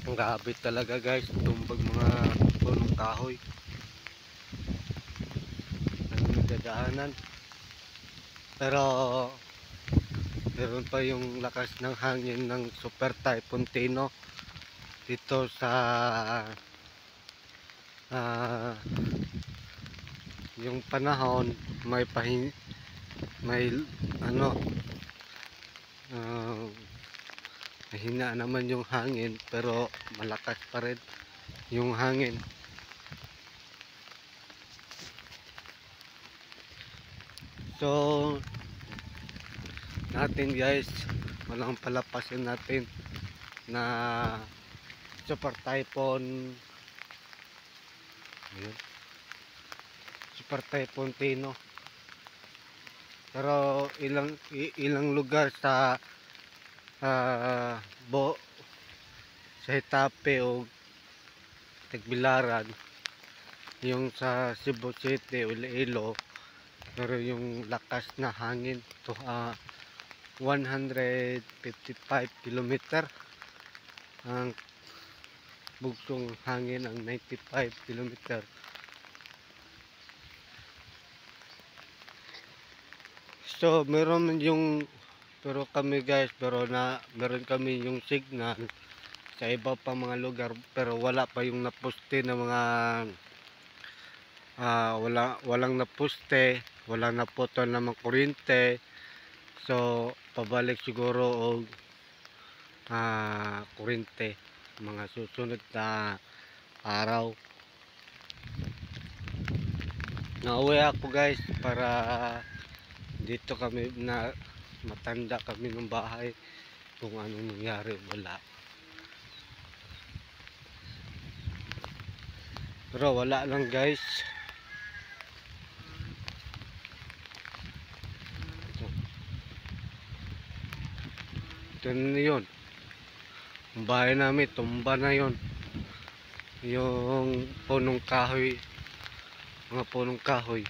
Ang grabe talaga guys, tumbag mga punong kahoy ang nagdadaanan. Pero meron pa yung lakas ng hangin ng Super Typhoon Tino dito sa ah, yung panahon. May ano, ah, mahina naman yung hangin pero malakas pa rin yung hangin. So natin guys, walang palapasin natin na Super Typhoon, ayun, Super Typhoon Tino. Pero ilang lugar sa uh, Bo sa Hitape o Tagbilaran, yung sa Cebu City o Iloilo, pero yung lakas na hangin to 155 kilometer ang bugsong hangin, ang 95 kilometer. So meron yung, pero kami guys, meron kami yung signal sa iba pa mga lugar, pero wala pa yung naposte na mga walang naposte, walang naputol na mga kuryente. So pabalik siguro og kuryente mga susunod na araw. Nauwi ako guys para dito kami na matanda kami ng bahay kung anong nangyari, wala. Pero wala lang guys. Ito na yun, ang bahay namin tumba na yun. Yung punong kahoy, mga punong kahoy